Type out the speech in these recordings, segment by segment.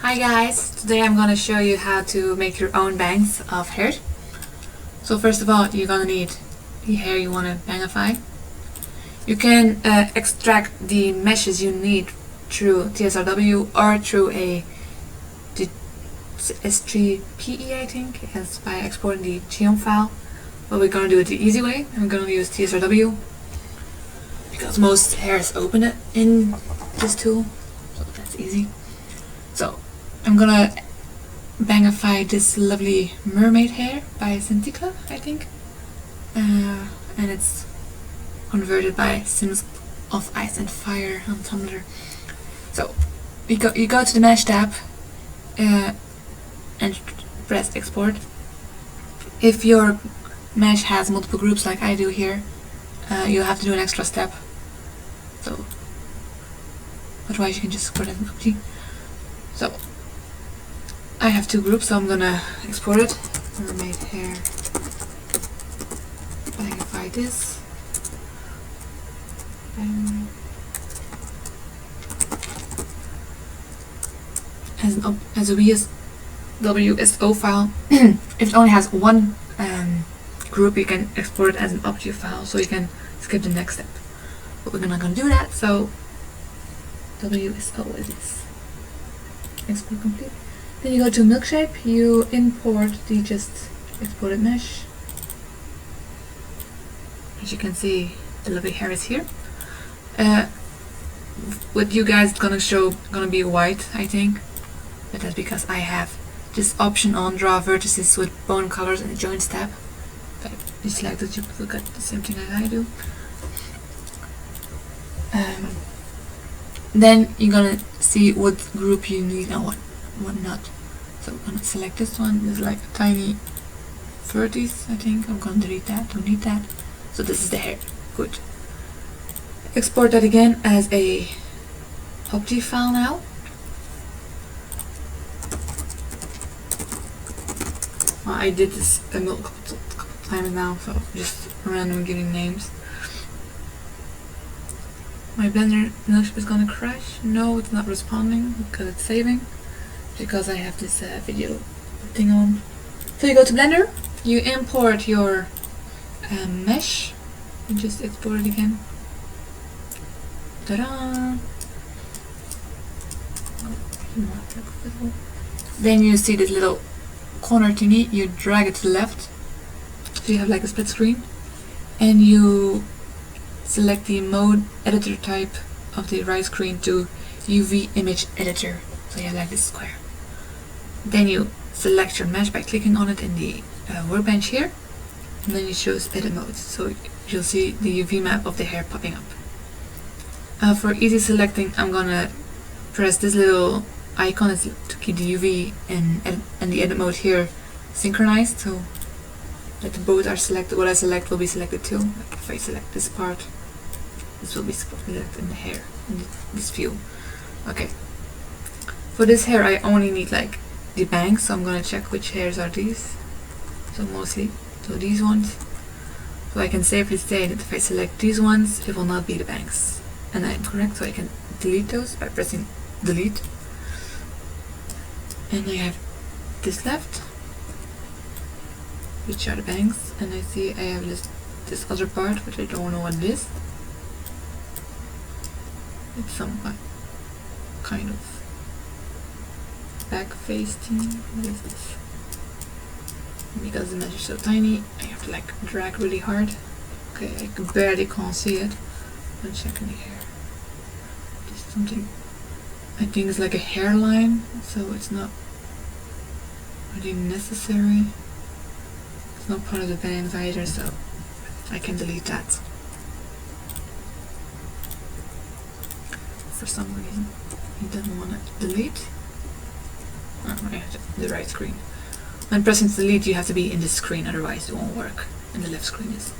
Hi guys, today I'm gonna show you how to make your own bangs of hair. So first of all, you're gonna need the hair you wanna bangify. You can extract the meshes you need through TSRW or through a S3PE, I think, as by exporting the Gimp file. But we're gonna do it the easy way. I'm gonna use TSRW because most hairs open it in this tool, so that's easy. So I'm gonna bangify this lovely mermaid hair by Cintiqua, I think, and it's converted by Sims of Ice and Fire on Tumblr. So you go to the mesh tab and press export. If your mesh has multiple groups like I do here, you'll have to do an extra step. So otherwise you can just export it as an OG. So I have two groups, so I'm gonna export it. Mermaid hair. Bangify this. As a WSO file. If it only has one group, you can export it as an object file, so you can skip the next step. But we're not gonna do that, so WSO it is. Export complete. Then you go to MilkShape, you import the just exported mesh. As you can see, the lovely hair is here. With you guys, it's gonna be white, I think, but that's because I have this option on draw vertices with bone colors and join step. But you select it, you will get the same thing as I do. Then you're gonna see what group you need and what not. So I'm gonna select this one. There's like a tiny 30s, I think. I'm gonna delete that, don't need that. So this is the hair. Good. Export that again as a object file now. Well, I did this a couple times now, so just random giving names. My Blender is gonna crash. No, it's not responding because it's saving. Because I have this video thing on. So you go to Blender, you import your mesh, and just export it again. Ta-da! Then you see this little corner thingy, you drag it to the left, so you have like a split screen, and you select the mode editor type of the right screen to UV image editor, so you have like this square. Then you select your mesh by clicking on it in the workbench here, and then you choose edit mode, so you'll see the UV map of the hair popping up. For easy selecting, I'm gonna press this little icon to keep the UV and the edit mode here synchronized, so that both are selected. What I select will be selected too. Like if I select this part, this will be selected in the hair, in this view. Okay. For this hair, I only need like the bangs, so I'm gonna check which hairs are these. So these ones. So I can safely say that if I select these ones, it will not be the bangs. And I'm correct, so I can delete those by pressing delete. And I have this left, which are the bangs, and I see I have this other part, which I don't know what it is. It's some kind of back face thing. What is this? Because the mesh is so tiny, I have to like drag really hard. Okay, I barely can't see it. I'm checking the hair. Just something, I think it's like a hairline, so it's not really necessary. It's not part of the bangs either, so I can delete that. For some reason, he doesn't want to delete. Oh, I have the right screen. When pressing delete, you have to be in this screen, otherwise it won't work. And the left screen is.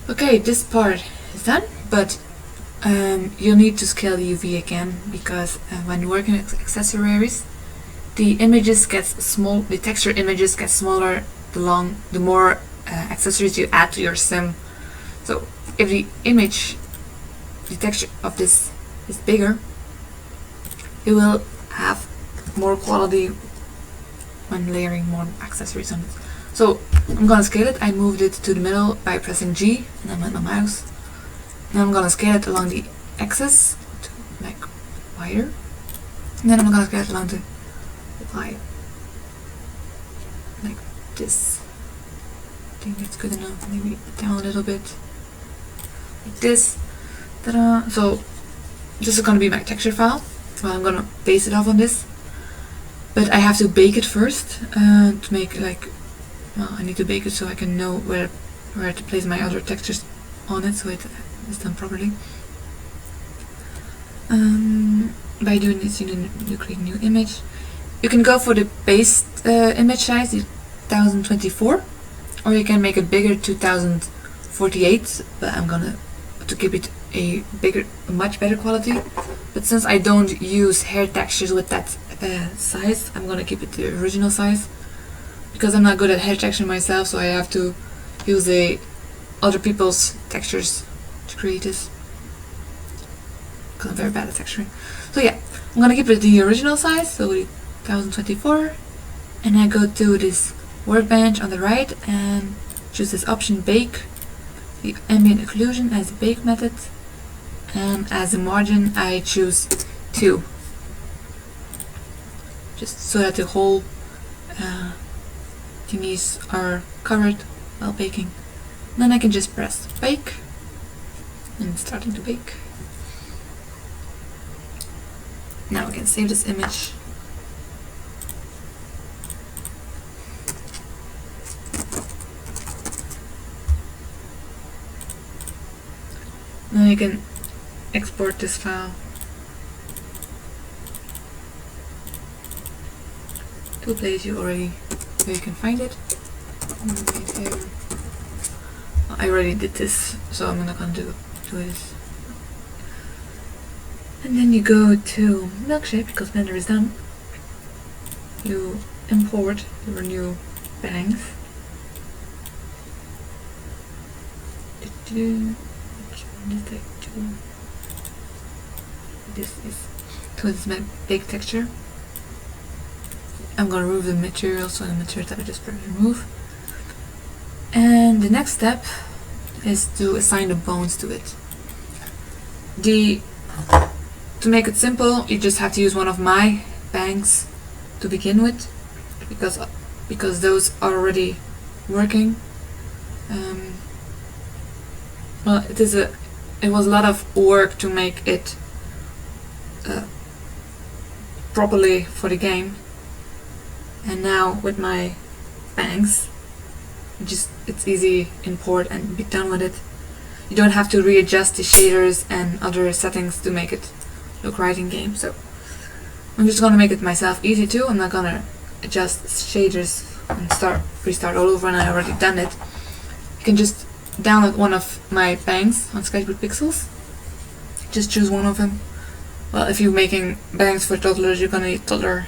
Okay, this part is done, but you'll need to scale the UV again, because when working with accessories, the images get small. The texture images get smaller the more accessories you add to your sim. So if the image, the texture of this is bigger, it will have more quality when layering more accessories on it. So I'm gonna scale it. I moved it to the middle by pressing G and then with my mouse. Then I'm gonna scale it along the axis to like wider. And then I'm gonna scale it along the Y like this. I think that's good enough. Maybe down a little bit like this. Ta-da! So this is gonna be my texture file. Well, I'm gonna base it off on this, but I have to bake it first to make like. Well, I need to bake it so I can know where to place my other textures on it, so it is done properly. By doing this, you create a new image. You can go for the base image size, the 1024, or you can make it bigger, 2048. But I'm gonna to keep it a much better quality. But since I don't use hair textures with that size, I'm gonna keep it the original size. Because I'm not good at hair texture myself, so I have to use other people's textures to create this. Because I'm very bad at texturing. So yeah, I'm gonna keep it the original size, so the 1024. And I go to this workbench on the right and choose this option bake. The ambient occlusion as the bake method. And as a margin I choose 2. Just so that the whole thingies are covered while baking. Then I can just press bake and it's starting to bake. Now I can save this image. Then you can export this file to a place where you can find it. Right here. I already did this, so I'm not gonna do this. And then you go to MilkShape because Blender is done. You import your new bangs. This is my big texture. I'm gonna remove the material, so the material that I just remove. And the next step is to assign the bones to it. To make it simple, you just have to use one of my bangs to begin with, because those are already working. Well, it was a lot of work to make it properly for the game. And now with my bangs, it's easy import and be done with it. You don't have to readjust the shaders and other settings to make it look right in game. So I'm just gonna make it myself easy too. I'm not gonna adjust shaders and restart all over, and I already done it. You can just download one of my bangs on Sketchbook Pixels. Just choose one of them. Well, if you're making bangs for toddlers, you're gonna need toddler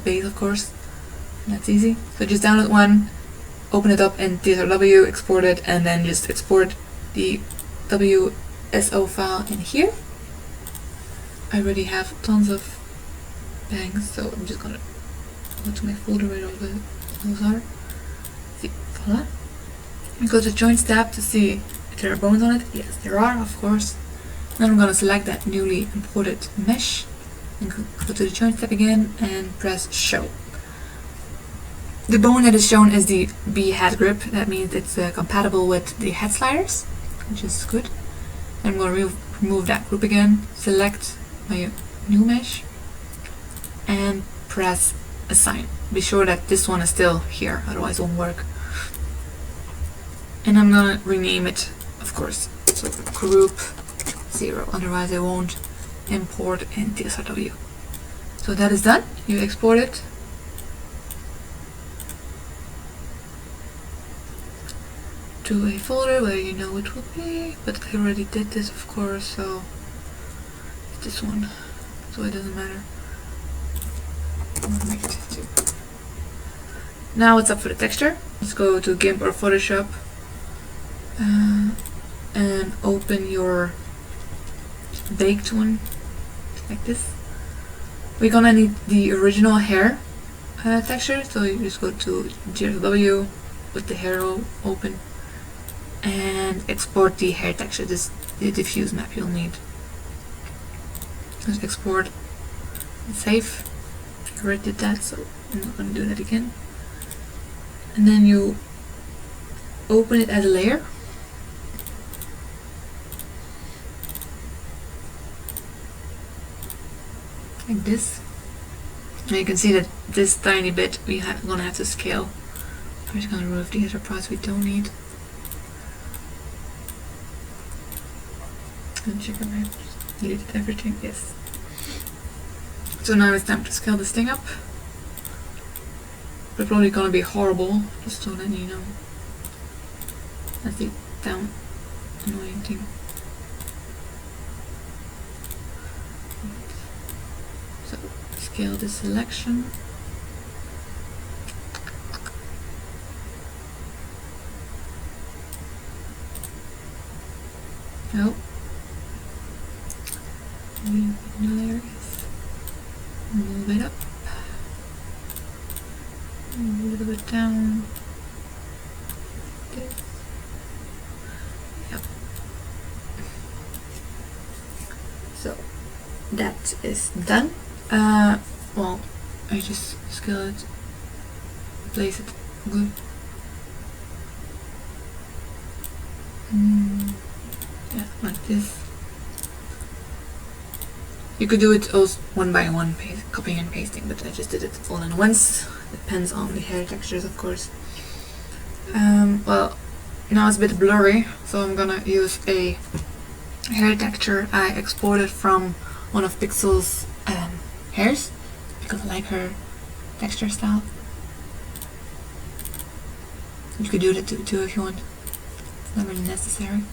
base, of course. And that's easy. So just download one, open it up in TSRW, export it, and then just export the WSO file in here. I already have tons of bangs, so I'm just gonna go to my folder where all those are. See, voila. And go to Joints tab to see if there are bones on it. Yes, there are, of course. Then I'm gonna select that newly imported mesh and go to the Joints tab again and press Show. The bone that is shown is the B head grip. That means it's compatible with the head sliders, which is good. I'm going to remove that group again, select my new mesh, and press Assign. Be sure that this one is still here, otherwise it won't work. And I'm going to rename it, of course, so group 0, otherwise it won't import in TSRW. So that is done. You export it. To a folder where you know it will be, but I already did this, of course, so it's this one, so it doesn't matter. Right. Now it's up for the texture. Let's go to Gimp or Photoshop and open your baked one like this. we're gonna need the original hair texture, so you just go to TSRW with the hair open and export the hair texture, this the diffuse map you'll need. Just export and save. I already did that, so I'm not gonna do that again. And then you open it as a layer. Like this. And you can see that this tiny bit we're gonna have to scale. I'm just gonna remove the other parts we don't need. And check if I deleted everything. Yes. So now it's time to scale this thing up. But probably gonna be horrible, just so that you know. That's the down annoying thing. So scale this selection. Oh. There it is. Move it up. Move a little bit down. This. Yep. So that is done. Well, I just scale it, place it good. Yeah, like this. You could do it also one by one, copying and pasting, but I just did it all at once. Depends on the hair textures, of course. Well, now it's a bit blurry, so I'm gonna use a hair texture I exported from one of Pixel's hairs, because I like her texture style. You could do that too if you want. It's not really necessary.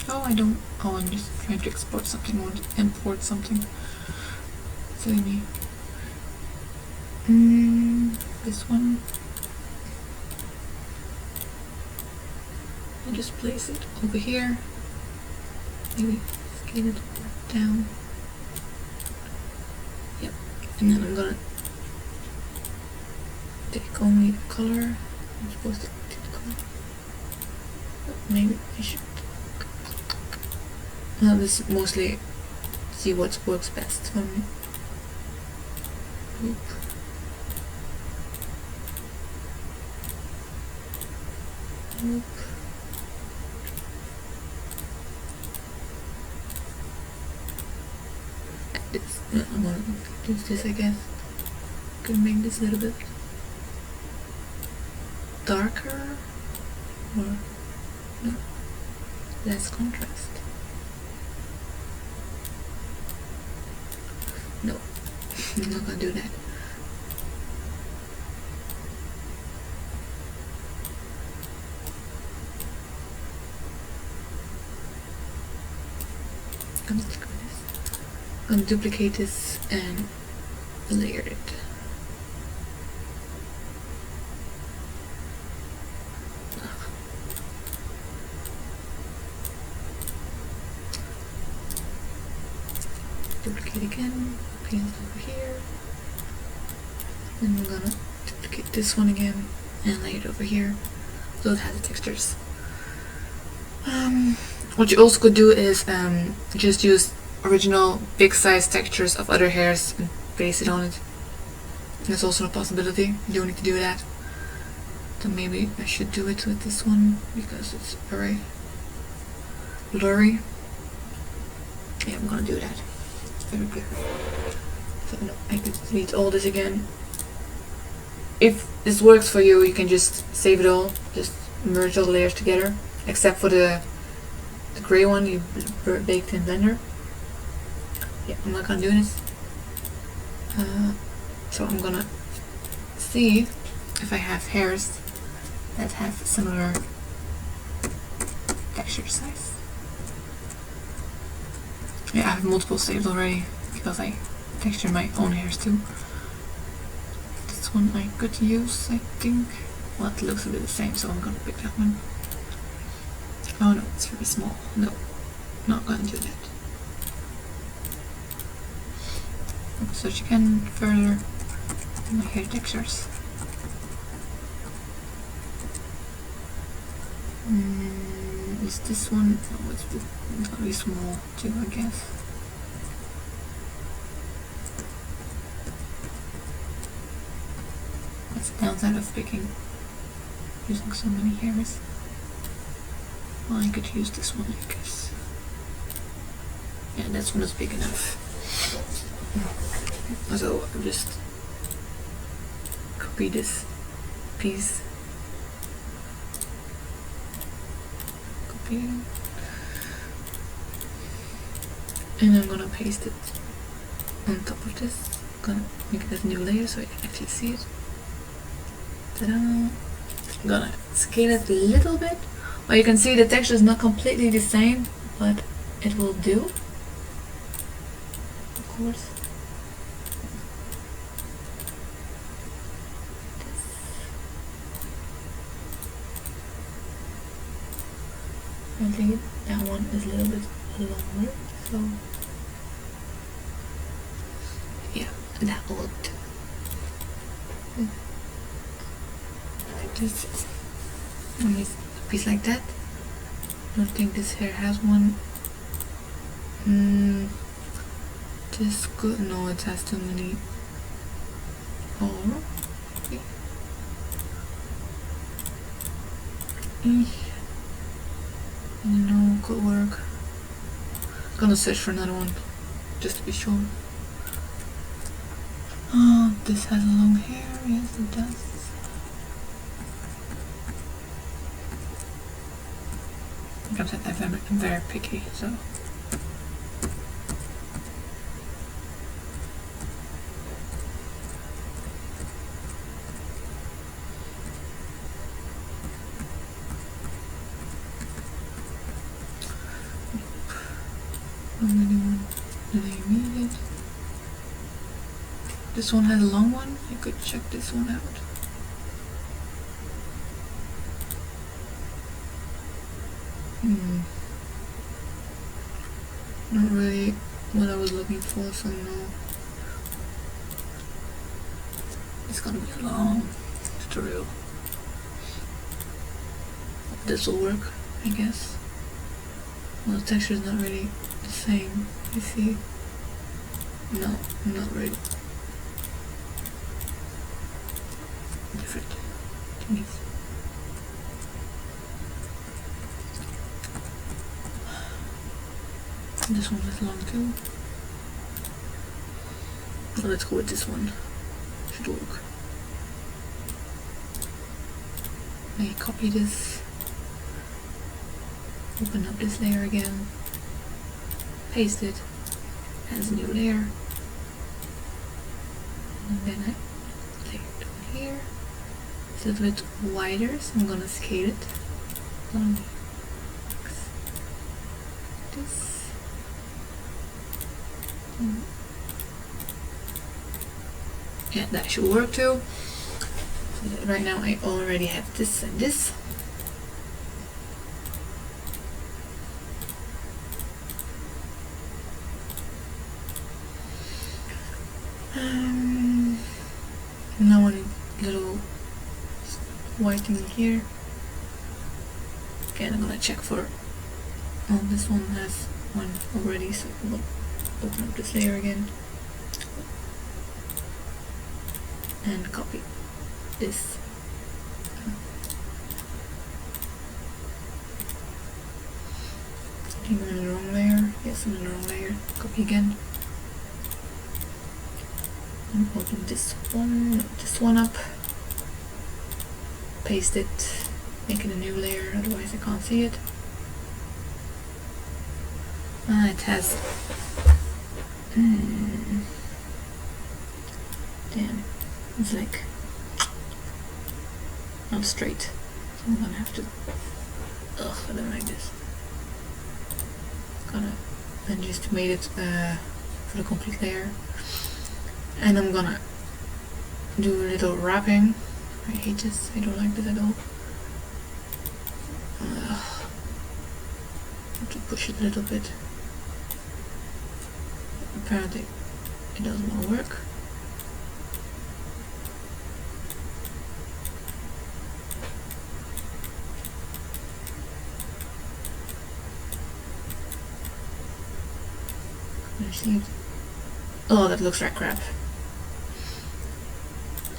Oh, I don't. Oh, I'm just trying to export something, or import something. Silly me. This one. I'll just place it over here. Maybe scale it down. Yep. And then I'm gonna take only the color. I'm supposed to take the color. But maybe I should. I'll just mostly see what works best for me. Oop. Oop. I'm gonna use this, I guess. Could make this a little bit darker, or no, less contrast. No, I'm not gonna do that. I'm stick with this. I'm gonna duplicate this and layer it. Duplicate again, paste over here. Then I'm gonna duplicate this one again and lay it over here so it has the textures. What you also could do is just use original big size textures of other hairs and paste it on it. That's also a possibility. You don't need to do that. So maybe I should do it with this one because it's very blurry. Yeah, I'm gonna do that. It's very good. So no, I could delete all this again. If this works for you, you can just save it all, just merge all the layers together, except for the gray one you baked in Blender. Yeah, I'm not gonna do this. So I'm gonna see if I have hairs that have similar texture size. Yeah, I have multiple saved already because I textured my own hairs too. This one I could use, I think. Well, it looks a bit the same, so I'm gonna pick that one. Oh no, it's very small. No, not gonna do that. search again further in my hair textures. Is this one? No, it's very small too, I guess. That's the downside of using so many hairs. Well, I could use this one, I guess. Yeah, this one is big enough. So I'll just copy this piece. Copy it. And I'm gonna paste it on top of this. Gonna make it a new layer so I can actually see it. Ta-da! I'm gonna scale it a little bit. Well, you can see the texture is not completely the same, but it will do. Of course. I think that one is a little bit longer, so yeah, that will do. Just a piece like that. I don't think this hair has one. This good. No, it has too many. Oh, okay. No, could work. Gonna search for another one just to be sure. Oh, this has long hair. Yes, it does. I'm very picky, so. How many one do they need it? This one has a long one. I could check this one out. Not really what I was looking for, so no. It's gonna be a long tutorial. This will work, I guess. Well, the texture is not really the same, you see? No, not really. Different things. This one is long too. So let's go with this one. Should work. I copy this. Open up this layer again. Paste it as a new layer. And then I lay it down here. It's a little bit wider, so I'm gonna scale it. This. Yeah, that should work too. So right now I already have this and this. Now I need a little whitening here. Okay, I'm gonna check for. Oh, this one has one already, so we'll open up this layer again and copy this. I'm in the wrong layer. Yes, I'm in the wrong layer. Copy again. And open this one up. Paste it. Make it a new layer, otherwise I can't see it. It has. Damn, it's like not straight. So I'm gonna have to. Ugh, I don't like this. Gonna then just made it for the complete layer, and I'm gonna do a little wrapping. I hate this. I don't like this at all. Have to push it a little bit. Apparently it doesn't want to work. Oh, that looks like crap.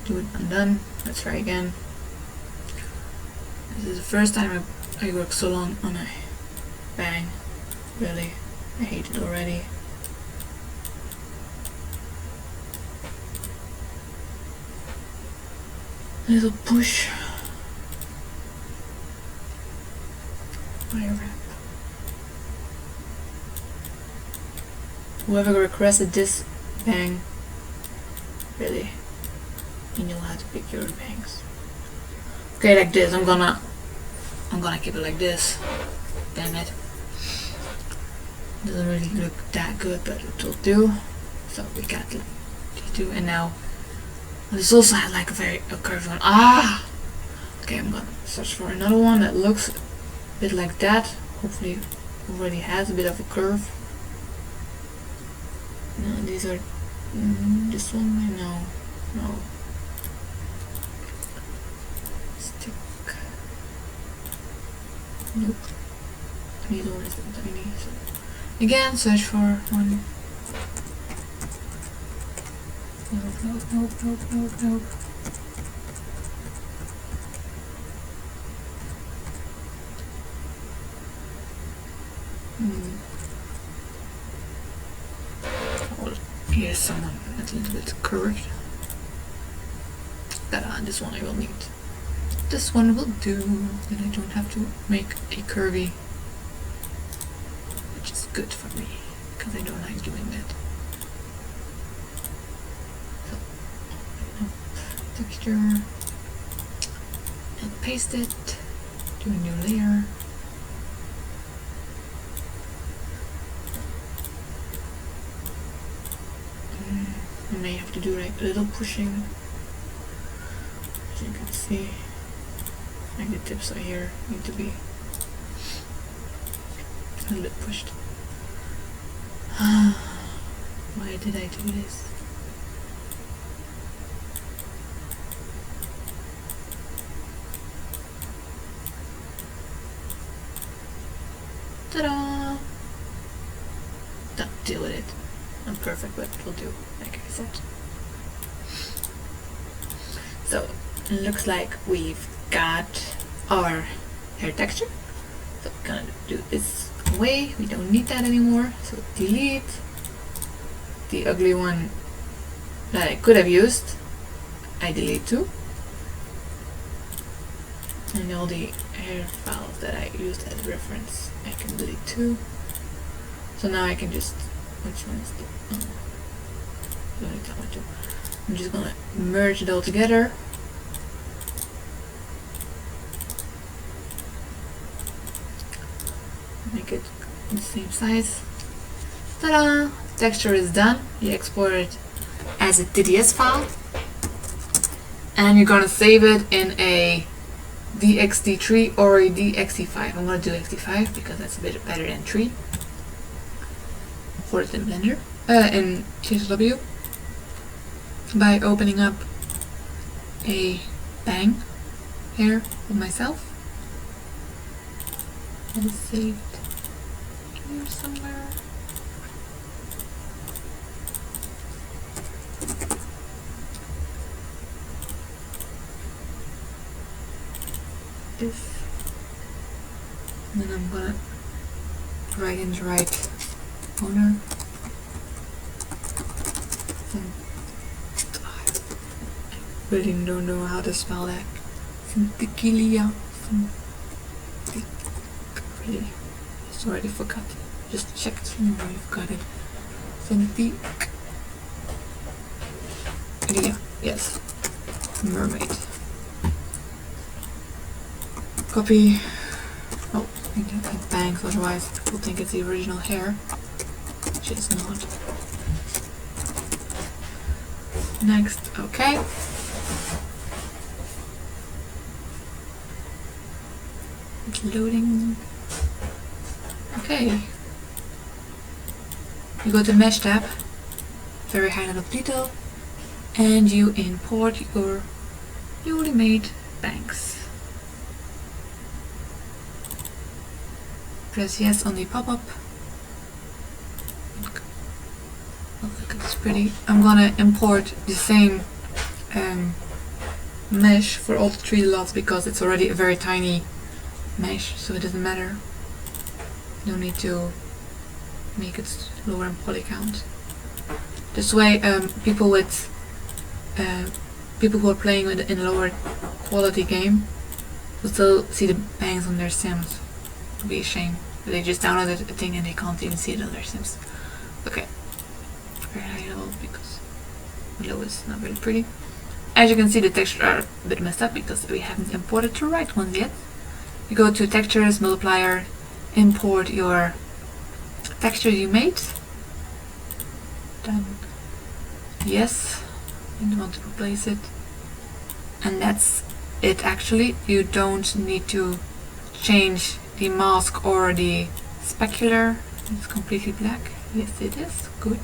Do it undone. Let's try again. This is the first time I worked so long on a bang. Really, I hate it already. A little push. Wire wrap. Whoever requested this bang, really, you know how to pick your bangs. Okay, like this. I'm gonna keep it like this. Damn it. Doesn't really look that good, but it will do. So we got the T2, and now this also had like a curved one. Ah! Okay, I'm gonna search for another one that looks a bit like that. Hopefully already has a bit of a curve. No, these are this one. No. Stick. Nope. Neither one is that tiny. So again, search for one. Nope. Here's someone that's a little bit curved. This one I will need. This one will do. Then I don't have to make a curvy, which is good for me because I don't like doing that. So, texture, and paste it. Do a new layer. I may have to do like a little pushing, as you can see, like the tips are here need to be a little bit pushed. Why did I do this? Ta-da! Don't deal with it. Not perfect, but it will do, like I said. So, it looks like we've got our hair texture. So we're gonna do this away. We don't need that anymore. So delete the ugly one that I could have used. I delete too. And all the hair files that I used as reference, I can delete too. So now I can just, which one is the, don't need that one too. I'm just gonna merge it all together. Make it the same size. Ta-da! Texture is done. You export it as a TDS file. And you're gonna save it in a DXT3 or a DXT5. I'm gonna do XT5 because that's a bit better than 3. For it in Blender, in TSRW, by opening up a bang here of myself. It is saved here somewhere. This, and then I'm gonna drag in the right owner. I really don't know how to spell that. Centikilia. Really, just already forgot. Just checked. I've got it. Centikilia. Yes. Mermaid. Copy. Oh, I don't have bangs, otherwise people think it's the original hair. Which is not. Next, okay. It's loading. Okay. You go to Mesh tab, very high level of detail, and you import your newly made bangs. Press yes on the pop-up. Oh, look at this pretty. I'm gonna import the same mesh for all the 3 lots because it's already a very tiny mesh, so it doesn't matter. No need to make it lower in poly count. This way, people who are playing in a lower quality game will still see the bangs on their Sims. It would be a shame. They just downloaded a thing and they can't even see it on their Sims. Okay, very high level because below is not very pretty. As you can see, the textures are a bit messed up because we haven't imported the right ones yet. You go to Textures, Multiplier, import your texture you made. Then yes, you want to replace it. And that's it actually. You don't need to change the mask or the specular. It's completely black. Yes, it is. Good.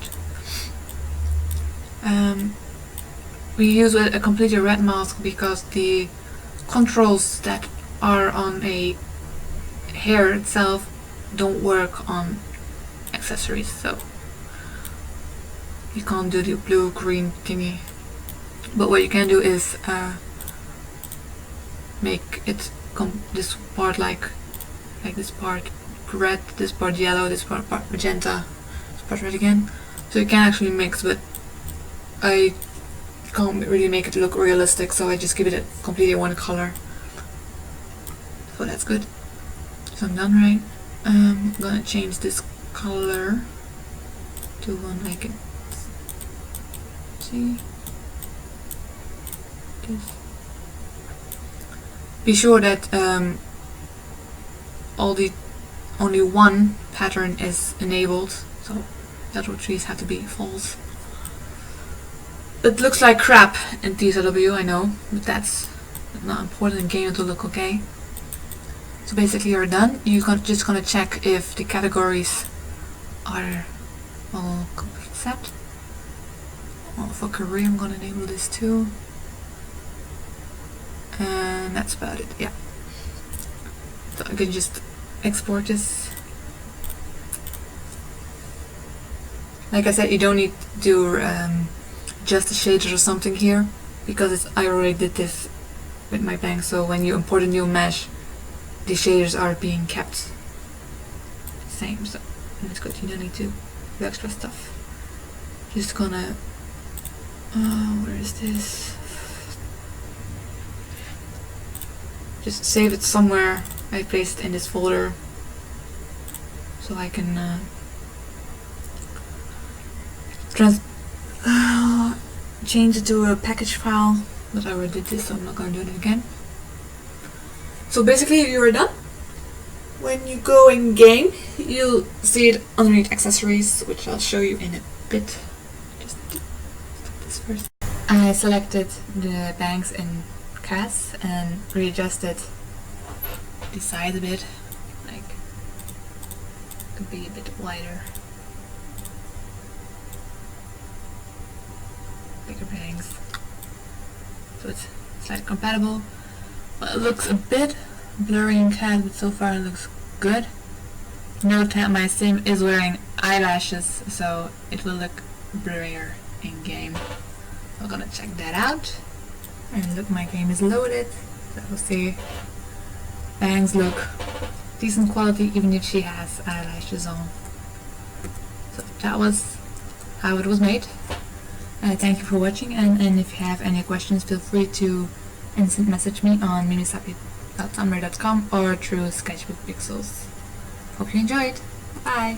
We use a completely red mask because the controls that are on a hair itself don't work on accessories, so you can't do the blue-green thingy. But what you can do is make it this part like this part red, this part yellow, this part magenta, this part red again. So you can actually mix, but I can't really make it look realistic, so I just give it a completely one color. So that's good. So I'm done, right? I'm gonna change this color to one I can see. Be sure that only one pattern is enabled, so the other 3s have to be false. It looks like crap in TSRW, I know, but that's not important in game to look okay. So basically you're done. You're just gonna check if the categories are all set. Well, for career I'm gonna enable this too. And that's about it, yeah. So I can just export this. Like I said, you don't need to do just the shaders or something here, because I already did this with my bang, so when you import a new mesh, the shaders are being kept the same, so it's good. You don't need to do extra stuff. Just gonna where is this? Just save it somewhere. I placed it in this folder so I can change it to a package file, but I already did this, so I'm not going to do it again. So basically you are done. When you go in game, you'll see it underneath accessories, which I'll show you in a bit. Just stop this first. I selected the bangs in CAS and readjusted the size a bit, like it could be a bit wider. Bigger bangs, so it's slightly compatible. Well, it looks a bit blurry in CAD, but so far it looks good. Note that my sim is wearing eyelashes, so it will look blurrier in game. I'm gonna check that out. And look, my game is loaded, so we'll see. Bangs look decent quality even if she has eyelashes on. So that was how it was made. Thank you for watching, and if you have any questions, feel free to instant message me on mimisapi.tumblr.com or through Sketchbook Pixels. Hope you enjoyed. Bye!